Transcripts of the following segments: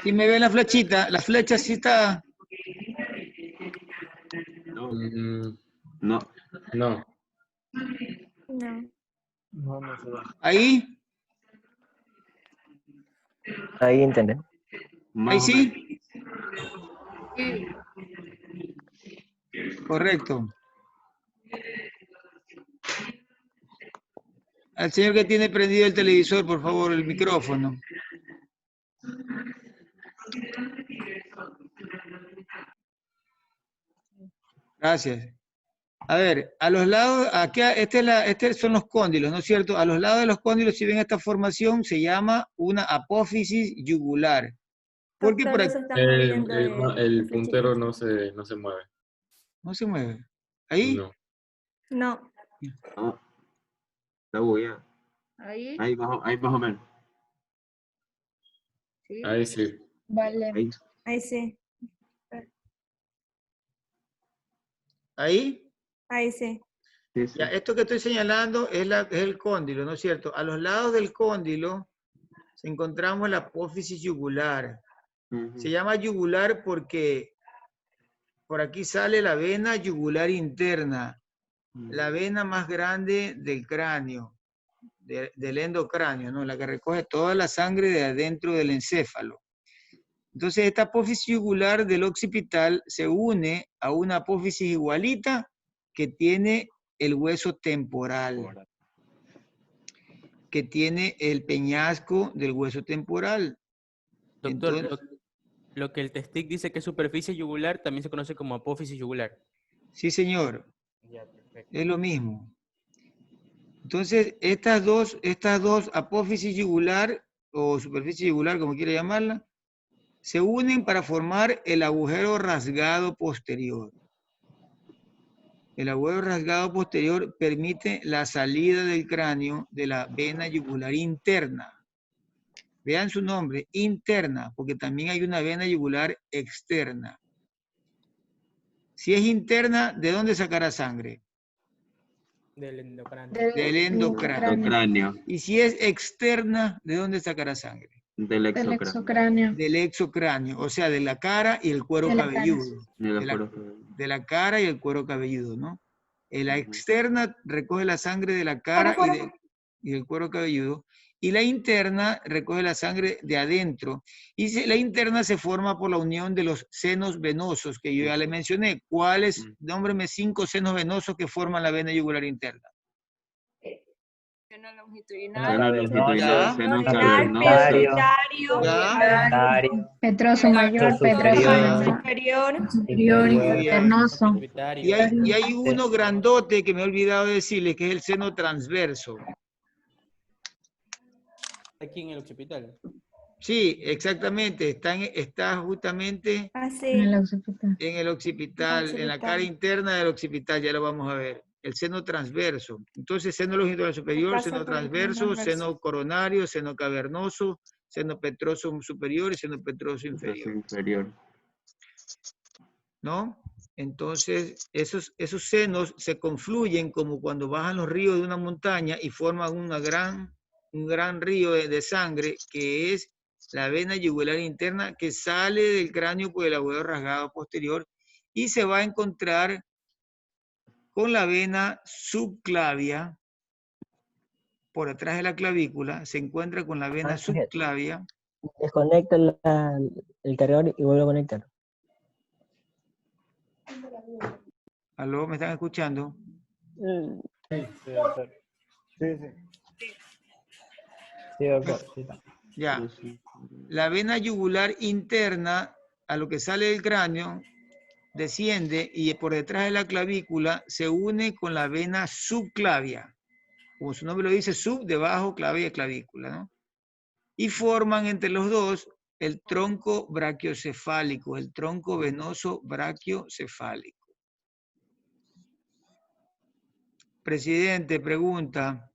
Si me ven la flechita, la flecha sí está. No. No. No. No. No se ve. Ahí, Ahí entendé. ahí Más o menos. sí. Correcto. Al señor que tiene prendido el televisor, por favor, el micrófono. Gracias. A ver, a los lados, aquí, estos son los cóndilos, ¿no es cierto? A los lados de los cóndilos, si ven esta formación, se llama una apófisis yugular. Porque por Doctor, aquí se está moviendo El flechita. puntero no se mueve. no se mueve. ¿Ahí? No. No. No. Está bugueado. Ahí, Ahí más o menos. sí. Ahí sí. Vale. Ahí. Ahí sí. ¿Ahí? Ahí sí. Sí, sí. Ya, esto que estoy señalando es el cóndilo, ¿no es cierto? A los lados del cóndilo encontramos la apófisis yugular. Ujú. Se llama yugular porque por aquí sale la vena yugular interna, la vena más grande del cráneo, del endocráneo, ¿no? La que recoge toda la sangre de adentro del encéfalo. Entonces, esta apófisis yugular del occipital se une a una apófisis igualita que tiene el hueso temporal, que tiene el peñasco del hueso temporal. Doctor, Entonces, lo que el TESTIC dice que es superficie yugular también se conoce como apófisis yugular. sí, señor, Ya, perfecto. es lo mismo. Entonces, estas dos apófisis yugular o superficie yugular, como quiera llamarla, se unen para formar el agujero rasgado posterior. El agujero rasgado posterior permite la salida del cráneo de la vena yugular interna. Vean su nombre, interna, porque también hay una vena yugular externa. Si es interna, ¿de dónde sacará sangre? Del endocráneo. Del endocráneo. Cráneo. Y si es externa, ¿de dónde sacará sangre? Del Del exocráneo. exocráneo. Del exocráneo, o sea, de la cara y el cuero De la cara. cabelludo. De De la cara y el cuero cabelludo, ¿no? La externa recoge la sangre de la cara y del cuero cabelludo, y la interna recoge la sangre de adentro. Y la interna se forma por la unión de los senos venosos, que yo ya le mencioné. ¿Cuáles? Nómbreme 5 senos venosos que forman la vena yugular interna. Seno Seno longitudinal, longitudinal, seno pituitario, cavernoso, Petroso mayor, petroso menor. superior, Superior, Muy bien. cavernoso. Y hay uno grandote que me he olvidado de decirle, que es el seno transverso. Aquí en el occipital. Sí, exactamente. Está justamente así. En el occipital. en el occipital, en la cara interna del occipital, ya lo vamos a ver. El seno transverso. Entonces, seno longitudinal superior, Pasa seno por el transverso, transverso. seno coronario, seno cavernoso, seno petroso superior y seno petroso inferior. inferior. ¿No? Entonces, esos senos se confluyen como cuando bajan los ríos de una montaña y forman un gran río de sangre, que es la vena yugular interna que sale del cráneo por el agujero rasgado posterior y se va a encontrar con la vena subclavia, por detrás de la clavícula, se encuentra con la vena subclavia. Desconecta el cargador y vuelve a conectar. ¿Aló? ¿Me están escuchando? Sí, doctor. Sí, doctor. Sí, está. Ya. La vena yugular interna, a lo que sale del cráneo, desciende y por detrás de la clavícula se une con la vena subclavia. Como su nombre lo dice, sub, debajo, clavia, clavícula, ¿no? Y forman entre los dos el tronco brachiocefálico, el tronco venoso brachiocefálico. Presidente, pregunta,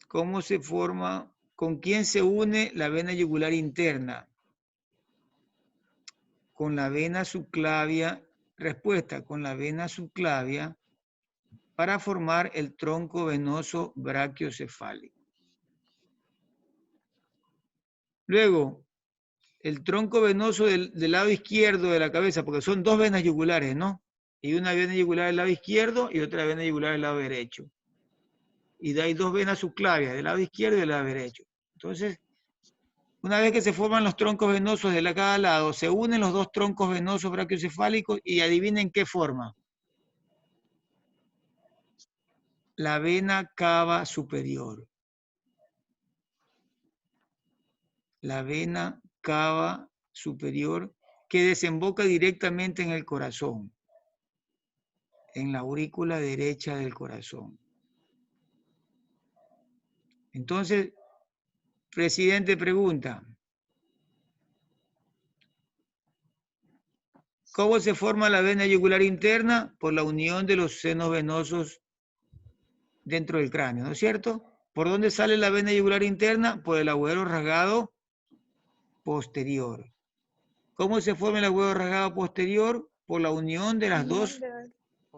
¿cómo se forma, con quién se une la vena yugular interna? Con la vena subclavia, respuesta, con la vena subclavia para formar el tronco venoso brachiocefálico. Luego, el tronco venoso del lado izquierdo de la cabeza, porque son dos venas yugulares, ¿no? Y una vena yugular del lado izquierdo y otra vena yugular del lado derecho. Y de ahí dos venas subclavias, del lado izquierdo y del lado derecho. Entonces, una vez que se forman los troncos venosos de cada lado, se unen los dos troncos venosos brachiocefálicos y adivinen qué forma. La vena cava superior. La vena cava superior que desemboca directamente en el corazón, en la aurícula derecha del corazón. Entonces, presidente pregunta, ¿cómo se forma la vena yugular interna? Por la unión de los senos venosos dentro del cráneo, ¿no es cierto? ¿Por dónde sale la vena yugular interna? Por el agujero rasgado posterior. ¿Cómo se forma el agujero rasgado posterior? Por la unión de las dos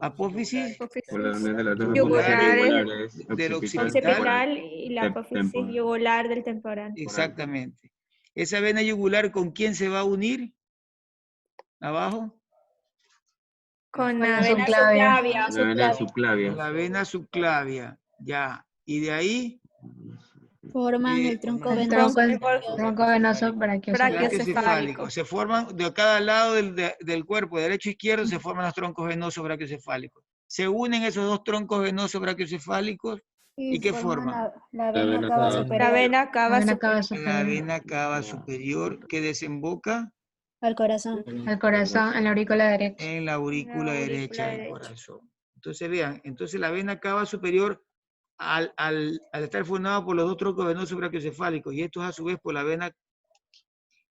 apófisis Por la unión de las dos Yugulares. yugulares, del occipital, occipital Occipital y la Tem- apófisis temporal. yugular del temporal. Exactamente. ¿Esa vena yugular con quién se va a unir? ¿Abajo? Con Con la la vena subclavia. subclavia. La vena subclavia. La vena subclavia, ya. Y de ahí, Forman eh, el tronco El venoso. tronco venoso brachiocefálico. brachiocefálico. Se forman de cada lado del cuerpo, derecho e izquierdo, se forman los troncos venosos brachiocefálicos. Se unen esos dos troncos venosos brachiocefálicos. ¿Y qué forman? La La vena vena cava cava. superior La vena cava La vena superior. cava La superior. vena cava superior que desemboca al corazón. Al corazón, en la aurícula derecha. en la aurícula La aurícula derecha del derecha. corazón. Entonces vean, entonces la vena cava superior al estar formada por los dos troncos venosos brachiocefálicos y estos a su vez por la vena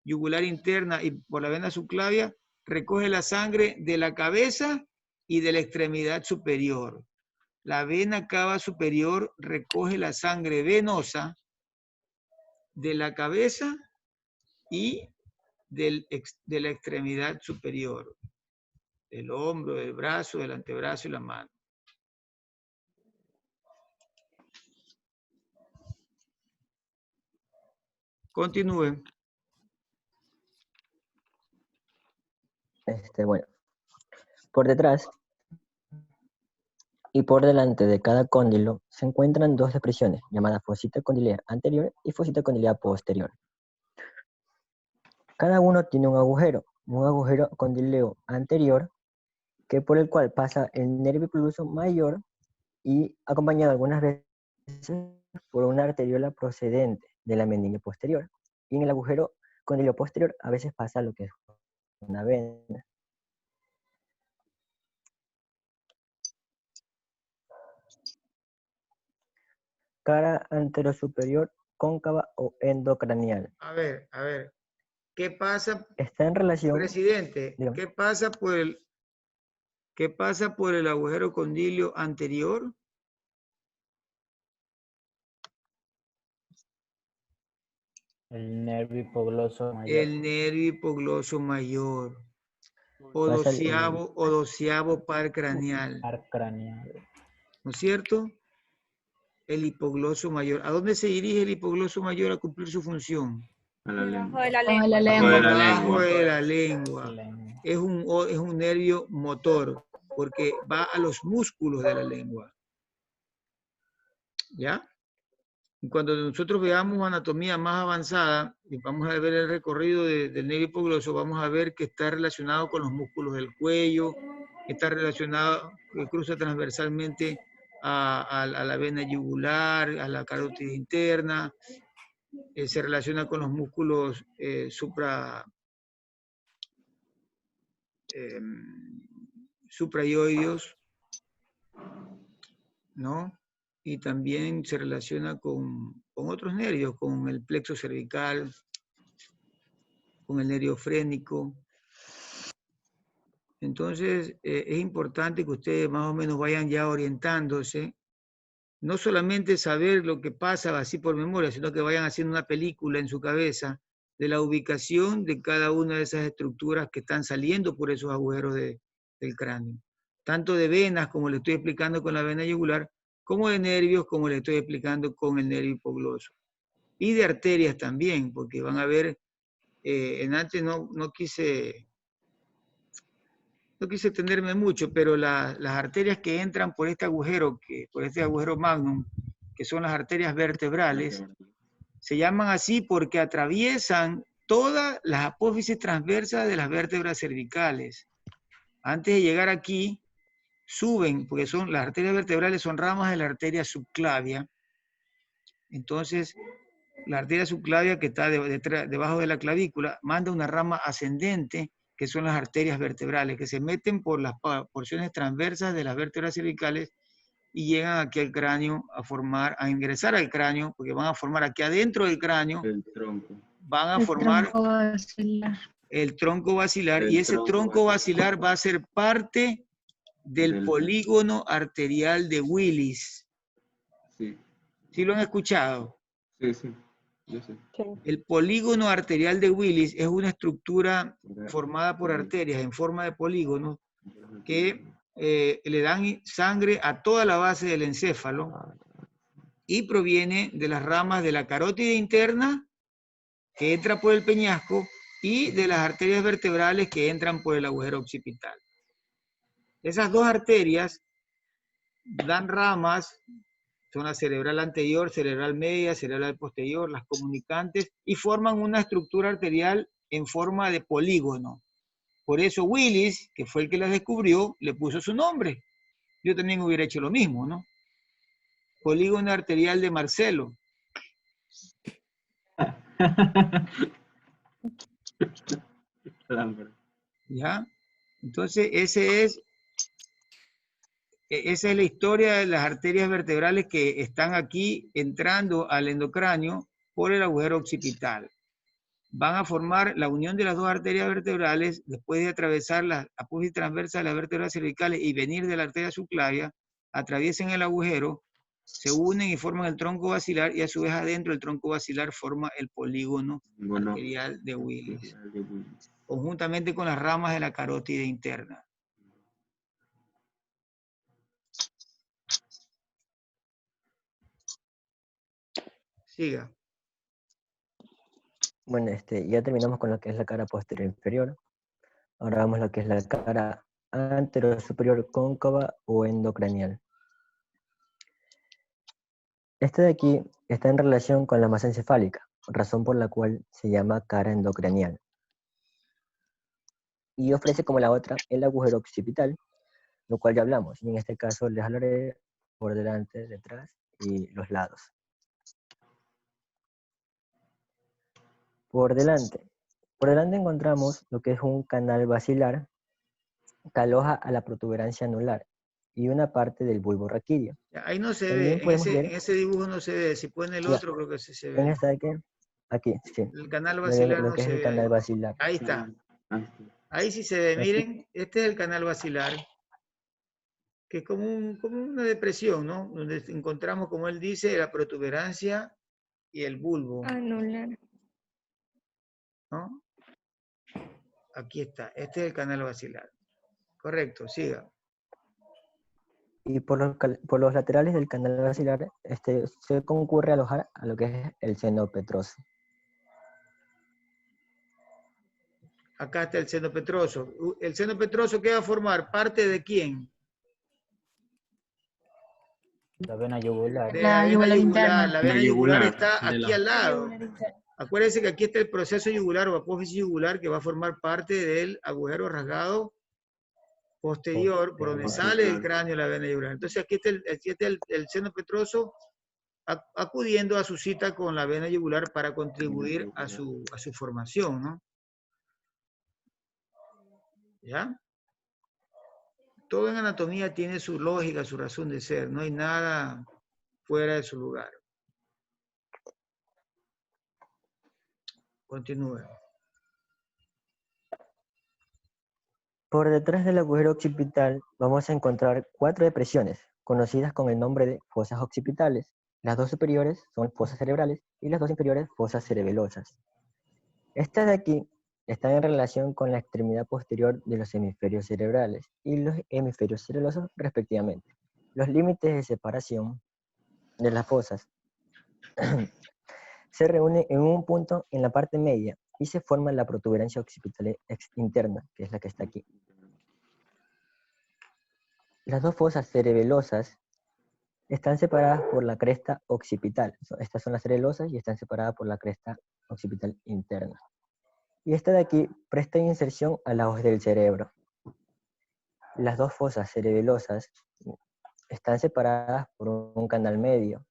yugular interna y por la vena subclavia, recoge la sangre de la cabeza y de la extremidad superior. La vena cava superior recoge la sangre venosa de la cabeza y de la extremidad superior, del hombro, del brazo, del antebrazo y la mano. Continúen. Bueno, por detrás y por delante de cada cóndilo se encuentran dos depresiones llamadas fosita condilea anterior y fosita condilea posterior. Cada uno tiene un agujero condileo anterior que por el cual pasa el nervio hipogloso mayor y acompañado algunas veces por una arteriola procedente de la meninge posterior. Y en el agujero condileo posterior a veces pasa lo que es una vena. Cara anterosuperior cóncava o endocranial. A ver, ¿qué pasa, Está en relación, presidente? dígame. ¿Qué pasa por el agujero condilio anterior? El nervio hipogloso mayor. El nervio hipogloso mayor o Pasa el- doceavo par craneal, Par craneal. ¿no es cierto? El hipogloso mayor. ¿A dónde se dirige el hipogloso mayor a cumplir su función? A la Debajo lengua. de la Debajo de lengua. la Debajo de lengua. la Debajo lengua. de la lengua. Lengua. Es un nervio motor porque va a los músculos de la lengua. ¿Ya? Y cuando nosotros veamos anatomía más avanzada y vamos a ver el recorrido del nervio hipogloso, vamos a ver que está relacionado con los músculos del cuello, está relacionado, que cruza transversalmente a la vena yugular, a la carótida interna, se relaciona con los músculos suprayoideos, ¿no? Y también se relaciona con otros nervios, con el plexo cervical, con el nervio frénico. Entonces, es importante que ustedes más o menos vayan ya orientándose, no solamente saber lo que pasa así por memoria, sino que vayan haciendo una película en su cabeza de la ubicación de cada una de esas estructuras que están saliendo por esos agujeros del cráneo. Tanto de venas, como le estoy explicando con la vena yugular, como de nervios, como le estoy explicando con el nervio hipogloso. y de arterias también, porque van a ver, en antes no quise extenderme mucho, pero las arterias que entran por este agujero magnum, que son las arterias vertebrales, se llaman así porque atraviesan todas las apófisis transversas de las vértebras cervicales. Antes de llegar aquí, suben, porque las arterias vertebrales son ramas de la arteria subclavia. Entonces, la arteria subclavia que está debajo de la clavícula manda una rama ascendente, que son las arterias vertebrales, que se meten por las porciones transversas de las vértebras cervicales y llegan aquí al cráneo a ingresar al cráneo, porque van a formar aquí adentro del cráneo, El tronco. van a El formar tronco basilar. el tronco basilar, El y ese tronco tronco basilar. basilar va a ser parte del polígono arterial de Willis. Sí, ¿Sí lo han escuchado? sí, sí. Yo sé. El polígono arterial de Willis es una estructura formada por arterias en forma de polígono que le dan sangre a toda la base del encéfalo y proviene de las ramas de la carótida interna que entra por el peñasco y de las arterias vertebrales que entran por el agujero occipital. Esas dos arterias dan ramas, son la cerebral anterior, cerebral media, cerebral posterior, las comunicantes, y forman una estructura arterial en forma de polígono. Por eso Willis, que fue el que las descubrió, le puso su nombre. Yo también hubiera hecho lo mismo, ¿no? Polígono arterial de Marcelo. ¿Ya? Entonces, esa es la historia de las arterias vertebrales que están aquí entrando al endocráneo por el agujero occipital. Van a formar la unión de las dos arterias vertebrales después de atravesar la apófisis transversa de las vértebras cervicales y venir de la arteria subclavia, atraviesan el agujero, se unen y forman el tronco basilar, y a su vez adentro el tronco basilar forma el polígono arterial de Willis, conjuntamente con las ramas de la carótida interna. Siga. Bueno, ya terminamos con lo que es la cara posterior inferior. Ahora vamos a lo que es la cara anterior superior cóncava o endocranial. Este de aquí está en relación con la masa encefálica, razón por la cual se llama cara endocranial. Y ofrece como la otra el agujero occipital, lo cual ya hablamos. Y en este caso les hablaré por delante, detrás y los lados. Por delante encontramos lo que es un canal basilar que aloja a la protuberancia anular y una parte del bulbo raquídeo. Ahí no se También ve, podemos ver- en ese dibujo no se ve. Si ponen el Ya. otro, creo que sí se En ve. esta de aquí, sí. El canal Lo basilar no que es se el ve. canal basilar. Ahí está. Ahí sí se ve. Aquí. Miren, este es el canal basilar, que es como una depresión, ¿no? Donde encontramos, como él dice, la protuberancia y el bulbo, Anular. ¿no? Aquí está. Este es el canal basilar. Correcto, siga. Y por los laterales del canal basilar se concurre a alojar a lo que es el seno petroso. Acá está el seno petroso. ¿El seno petroso qué va a formar? ¿Parte de quién? La vena yugular. De La vena yugular yugular. interna. La vena La yugular yugular, está de aquí la- al lado. Acuérdense que aquí está el proceso yugular o apófisis yugular, que va a formar parte del agujero rasgado posterior, por donde Posterior. sale del cráneo la vena yugular. Entonces aquí está el seno petroso acudiendo a su cita con la vena yugular para contribuir a su formación, ¿no? ¿Ya? Todo en anatomía tiene su lógica, su razón de ser. No hay nada fuera de su lugar. Continúe. Por detrás del agujero occipital vamos a encontrar 4 depresiones, conocidas con el nombre de fosas occipitales. Las 2 superiores son fosas cerebrales y las 2 inferiores fosas cerebelosas. Estas de aquí están en relación con la extremidad posterior de los hemisferios cerebrales y los hemisferios cerebelosos respectivamente. Los límites de separación de las fosas se reúnen en un punto en la parte media y se forma la protuberancia occipital interna, que es la que está aquí. Las dos fosas cerebelosas están separadas por la cresta occipital. Estas son las cerebelosas y están separadas por la cresta occipital interna. Y esta de aquí presta inserción a la hoz del cerebro. Las dos fosas cerebelosas están separadas por un canal medio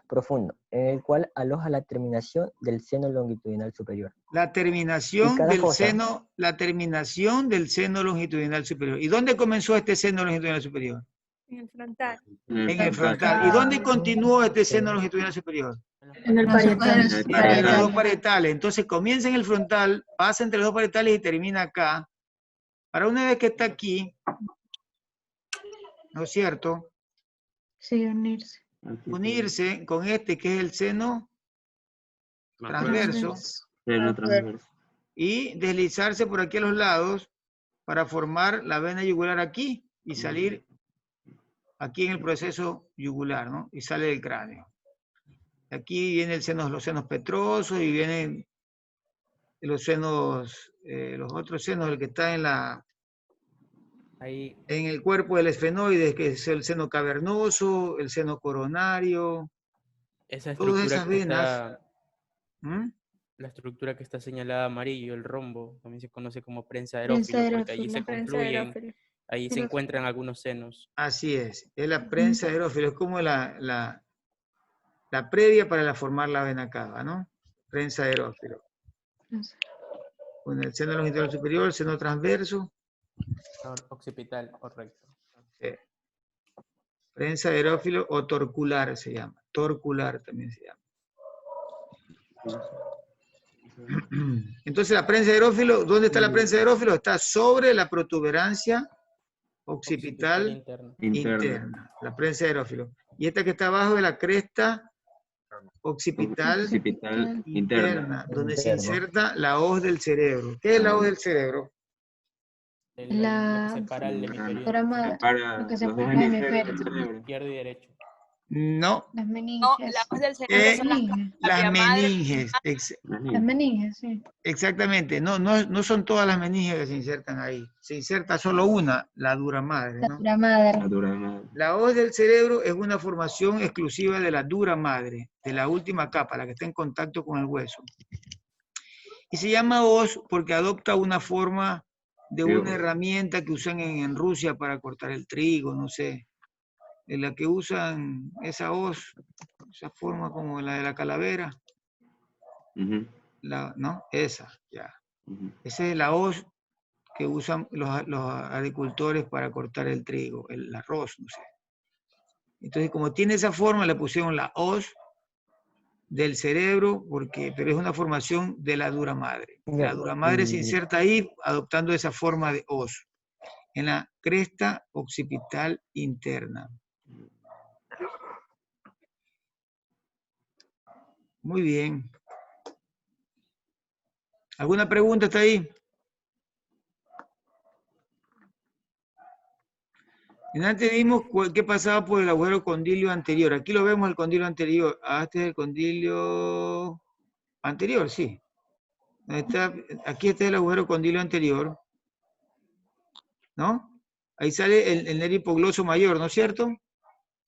profundo, en el cual aloja la terminación del seno longitudinal superior. La terminación Y cada del fosa- seno, la terminación del seno longitudinal superior. ¿Y dónde comenzó este seno longitudinal superior? En el frontal. En el frontal. ¿Y dónde continuó este seno longitudinal superior? En el parietal. En los dos parietales. Entonces comienza en el frontal, pasa entre los dos parietales y termina acá. Para una vez que está aquí, ¿no es cierto? Sí, unirse. Unirse con este que es el seno transverso Seno transverso. y deslizarse por aquí a los lados para formar la vena yugular aquí y salir aquí en el proceso yugular, ¿no? Y sale del cráneo. Aquí vienen los senos petrosos y vienen los senos, los otros senos, el que está Ahí, en el cuerpo del esfenoide, que es el seno cavernoso, el seno coronario, esa todas estructura esas que venas. está, ¿Mm? la estructura que está señalada amarillo, el rombo, también se conoce como prensa Prensa aerófilo, porque allí aerófila. se Prensa confluyen, aerófila. ahí se encuentran algunos senos. Así es la prensa aerófilo, es como la previa para formar la vena cava, ¿no? Prensa aerófilo. Con el seno longitudinal superior, el seno transverso, Occipital, correcto. prensa aerófilo o torcular se llama. Torcular también se llama. Entonces la prensa aerófilo, ¿dónde está la prensa aerófilo? Está sobre la protuberancia occipital interna. interna, la prensa aerófilo. Y esta que está abajo de la cresta occipital Occipital interna, donde se Interna. inserta la hoz del cerebro. ¿Qué es la hoz del cerebro? Lo La- que separa el hemisferio Para Separa lo que se los dos pone en el hemisferios del hemisferio. cerebro. izquierdo y derecho. No, Las No, meninges. la voz del cerebro son las Meninges. las vía madre. meninges. Las meninges, sí. Exactamente, no son todas las meninges que se insertan ahí. Se inserta solo una, la dura madre, La ¿no? dura madre. La dura madre. La hoz del cerebro es una formación exclusiva de la dura madre, de la última capa, la que está en contacto con el hueso. Y se llama hoz porque adopta una forma de una herramienta que usan en Rusia para cortar el trigo, no sé. En la que usan esa hoz, esa forma como la de la calavera. ¿No? Esa, ya. Esa es la hoz que usan los agricultores para cortar el trigo, el arroz, no sé. Entonces, como tiene esa forma, le pusieron la hoz del cerebro, pero es una formación de la dura madre. La dura madre se inserta ahí adoptando esa forma de hoz, en la cresta occipital interna. Muy bien. ¿Alguna pregunta hasta ahí? En antes vimos qué pasaba por el agujero condilio anterior. Aquí lo vemos el condilio anterior. Ah, este es el condilio anterior, sí. Aquí está el agujero condilio anterior. ¿No? Ahí sale el nervio hipogloso mayor, ¿no es cierto?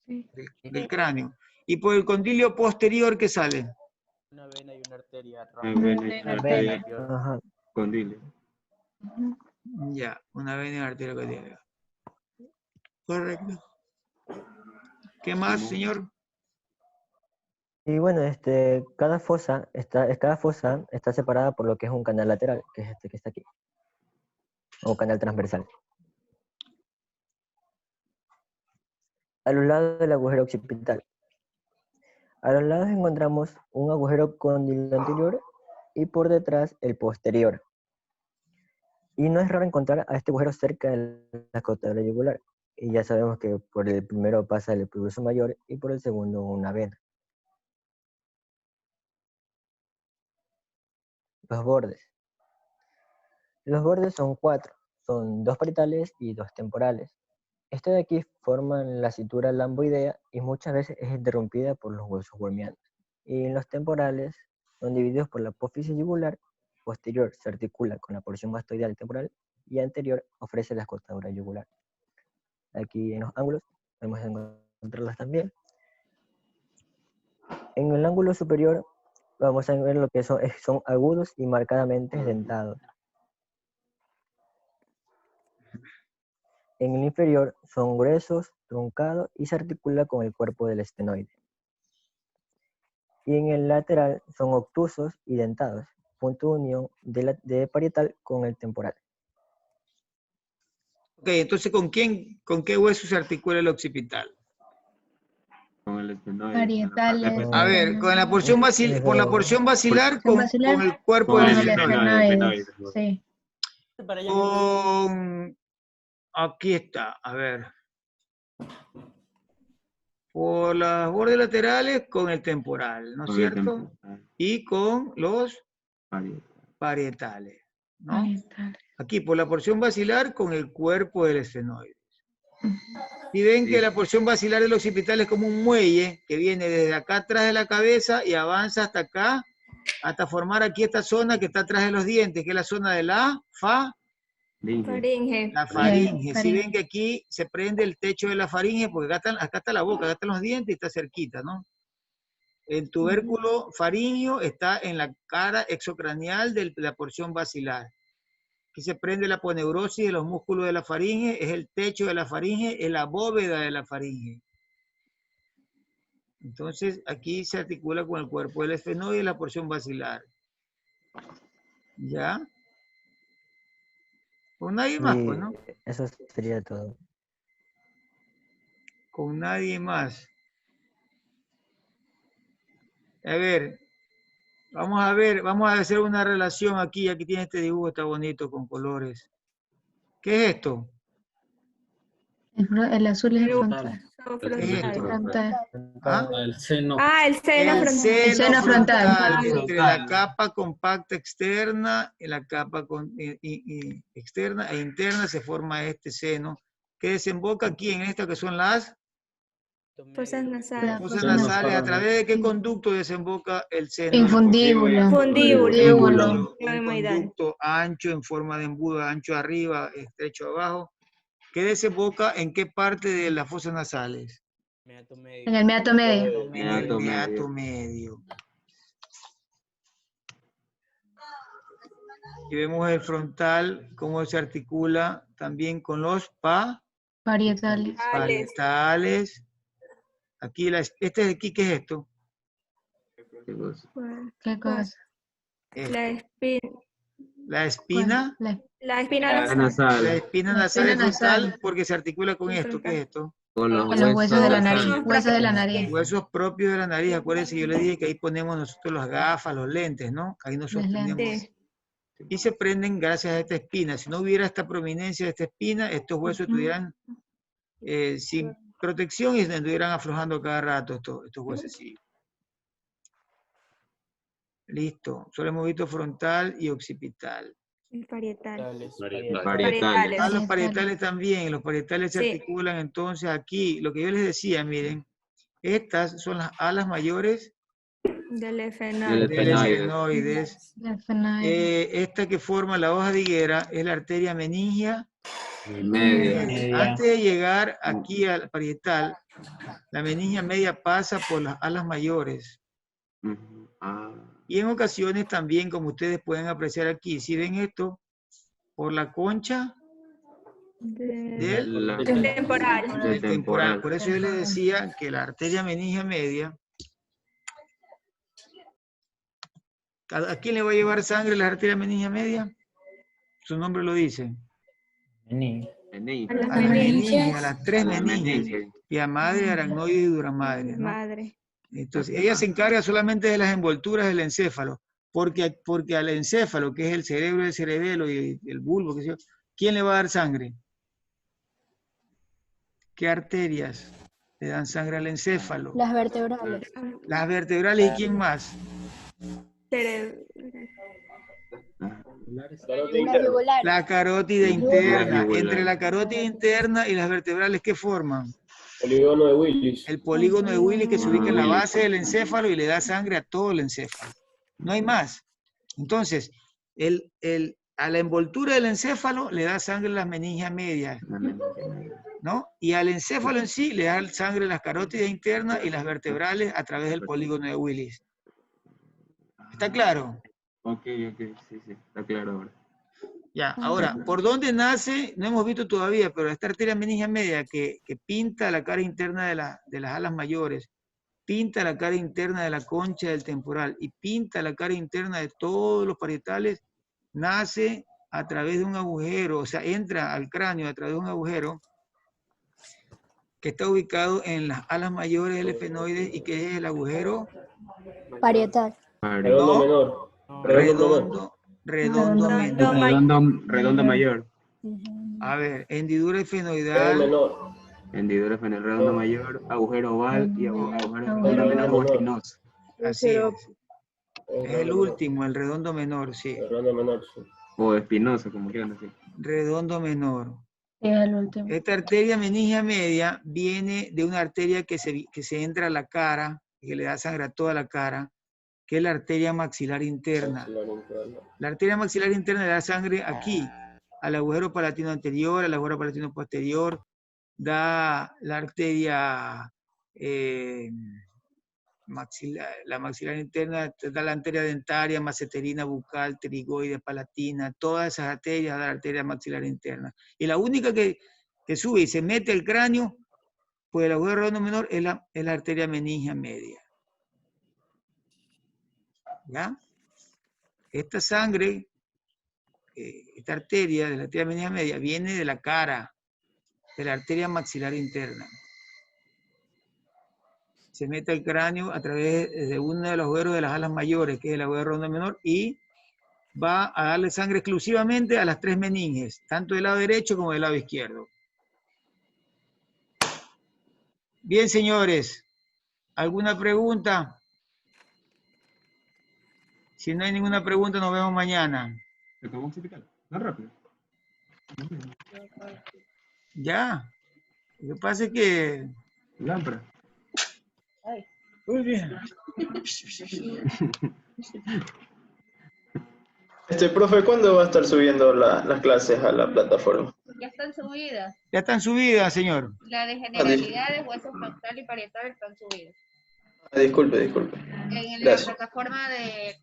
Sí. Del cráneo. Y por el condilio posterior, ¿qué sale? Una vena y una arteria. Una vena y una arteria Ajá. condilio. Ya, una vena y una arteria condiliar. Correcto. ¿Qué más, señor? Y bueno, cada fosa está separada por lo que es un canal lateral, que es este que está aquí. O canal transversal. A los lados del agujero occipital. A los lados encontramos un agujero condilio anterior y por detrás el posterior. Y no es raro encontrar a este agujero cerca de la costadura yugular. Y ya sabemos que por el primero pasa el epigloso mayor y por el segundo una vena. Los bordes. Los bordes son 4. Son 2 parietales y 2 temporales. Este de aquí forman la cintura lamboidea y muchas veces es interrumpida por los huesos wormianos. Y en los temporales son divididos por la apófisis yugular. Posterior se articula con la porción mastoidal temporal y anterior ofrece la escotadura yugular. Aquí en los ángulos podemos encontrarlas también. En el ángulo superior vamos a ver lo que son agudos y marcadamente dentados. En el inferior son gruesos, truncados y se articula con el cuerpo del estenoide. Y en el lateral son obtusos y dentados, punto de unión de parietal con el temporal. Ok, entonces ¿con qué hueso se articula el occipital? Con el estenoide. Parietales. A ver, con la porción vacilar, por la porción vacilar, con el cuerpo con del el estenoide. estenoide. Sí. Aquí está, a ver. Por las bordes laterales con el temporal, ¿no es cierto? Y con los parietales, ¿no? Aquí por la porción vacilar con el cuerpo del estenoide. Y ven que la porción vacilar del occipital es como un muelle que viene desde acá atrás de la cabeza y avanza hasta acá, hasta formar aquí esta zona que está atrás de los dientes, que es la zona de la Faringe. la faringe. Si ven que aquí se prende el techo de la faringe, porque acá está la boca, acá están los dientes y está cerquita, ¿no? El tubérculo faríngeo está en la cara exocranial de la porción vacilar. Aquí se prende la aponeurosis de los músculos de la faringe, es el techo de la faringe, es la bóveda de la faringe. Entonces, aquí se articula con el cuerpo del esfenoide y la porción vacilar. ¿Ya? Con nadie más, pues, ¿no? Eso sería todo. Con nadie más. A ver, vamos a hacer una relación aquí. Aquí tiene este dibujo, está bonito con colores. ¿Qué es esto? El azul es el frontal. ¿Qué es esto? Frontal. ¿Ah? El seno. Ah, el seno El frontal. seno frontal, frontal. entre la capa compacta externa y la capa externa e interna se forma este seno que desemboca aquí en esta que son las Fosas nasales. fosas nasales. ¿A través de qué conducto desemboca el seno? Infundíbulo. Fundíbulo. Un conducto ancho en forma de embudo, ancho arriba, estrecho abajo, que desemboca en qué parte de las fosas nasales. En el meato medio. En el meato medio. Y vemos el frontal, cómo se articula también con los Parietales. parietales. Aquí, este de aquí, ¿qué es esto? ¿Qué cosa? La espina. La espina. La espina La nasal. espina nasal es frontal porque se articula con esto. ¿Qué es esto? Con los Con los huesos de la nariz. nasales. Huesos de la nariz. Huesos propios de la nariz. Acuérdense, yo les dije que ahí ponemos nosotros las gafas, los lentes, ¿no? Ahí nosotros Los tenemos. lentes. Y se prenden gracias a esta espina. Si no hubiera esta prominencia de esta espina, estos huesos estuvieran sin protección y se estuvieran aflojando cada rato estos huesos. Sí. Listo. Solo hemos visto frontal y occipital. El parietal. parietales. Ah, los parietales también. Los parietales se Sí. articulan entonces aquí. Lo que yo les decía, miren, estas son las alas mayores Del del efenoide. esfenoides. Efenoide. Esta que forma la hoja de higuera es la arteria meningia Media. Media. Antes de llegar aquí al parietal, la meningia media pasa por las alas mayores. Y en ocasiones también, como ustedes pueden apreciar aquí, si ven esto, por la concha del temporal. Por eso yo les decía que la arteria meningia media, ¿a quién le va a llevar sangre la arteria meningia media? Su nombre lo dice. A las A la meningia, a meninges. las tres meninges. Pia madre, aracnoide y duramadre, ¿no? Madre. Entonces, ella se encarga solamente de las envolturas del encéfalo, porque al encéfalo, que es el cerebro del cerebelo y el bulbo, qué sé yo, ¿quién le va a dar sangre? ¿Qué arterias le dan sangre al encéfalo? Las vertebrales. Las vertebrales, ¿y quién más? Cerebro. Las yugulares. La carótida interna. Entre la carótida interna y las vertebrales, ¿qué forman? Polígono de Willis. El polígono de Willis que se ubica en la base del encéfalo y le da sangre a todo el encéfalo. No hay más. Entonces, a la envoltura del encéfalo le da sangre las meningias medias, ¿no? Y al encéfalo en sí le da sangre las carótidas internas y las vertebrales a través del polígono de Willis. ¿Está claro? Ok, sí, está claro ahora. Ya, ahora, ¿por dónde nace? No hemos visto todavía, pero esta arteria meningia media que pinta la cara interna de las alas mayores, pinta la cara interna de la concha del temporal y pinta la cara interna de todos los parietales, nace a través de un agujero, o sea, entra al cráneo a través de un agujero que está ubicado en las alas mayores del efenoides y que es el agujero Parietal. Redondo menor. redondo menor. Redondo mayor. A ver, hendidura Redondo efenoidal, menor. Hendidura efenoidal redondo mayor, agujero oval y agujero redondo menor menor. o espinoso. así es. Es el último, el redondo menor, sí. Redondo menor, sí. O espinoso, como quieran decir. Redondo menor. Sí, el último. Esta arteria meningia media viene de una arteria que se entra a la cara, que le da sangre a toda la cara, que es la arteria maxilar interna. La arteria maxilar interna le da sangre aquí, al agujero palatino anterior, al agujero palatino posterior, da la arteria la maxilar interna, da la arteria dentaria, maceterina, bucal, pterigoide, palatina, todas esas arterias da la arteria maxilar interna. Y la única que sube y se mete al cráneo, pues el agujero redondo menor es la arteria meningia media. ¿Ya? Esta sangre, esta arteria de la arteria meningia media viene de la cara, de la arteria maxilar interna. Se mete al cráneo a través de uno de los agujeros de las alas mayores, que es el agujero redondo menor, y va a darle sangre exclusivamente a las tres meninges, tanto del lado derecho como del lado izquierdo. Bien, señores, ¿alguna pregunta? Si no hay ninguna pregunta, nos vemos mañana. ¿Lo acabamos de explicar? No rápido. Ya. Lo que pasa es que... Lámpara. Muy bien. Profe, ¿cuándo va a estar subiendo las clases a la plataforma? Ya están subidas. Ya están subidas, señor. La de generalidades, huesos frontal y parietal están subidas. Disculpe. En la Gracias. plataforma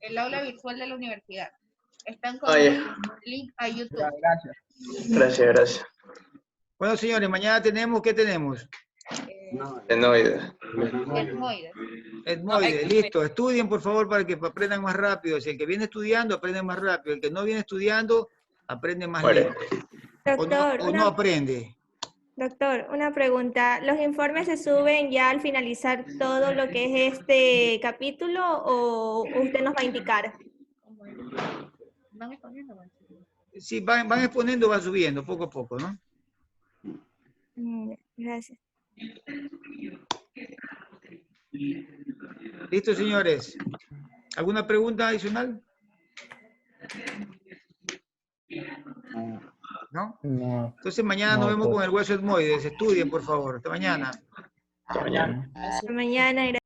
del aula virtual de la universidad. Están con Ya. un link a YouTube. Gracias. Bueno, señores, mañana tenemos, ¿qué tenemos? Enoide. Etmoide, listo. Estudien, por favor, para que aprendan más rápido. Si el que viene estudiando, aprende más rápido. El que no viene estudiando, aprende más lento. Doctor, O no aprende. Doctor, una pregunta. ¿Los informes se suben ya al finalizar todo lo que es este capítulo o usted nos va a indicar? ¿Van exponiendo? Sí, van exponiendo, va subiendo, poco a poco, ¿no? Gracias. Listo, señores. ¿Alguna pregunta adicional? ¿No? No. Entonces mañana nos vemos con el hueso etmoides. Estudien, por favor. Hasta mañana. Hasta mañana.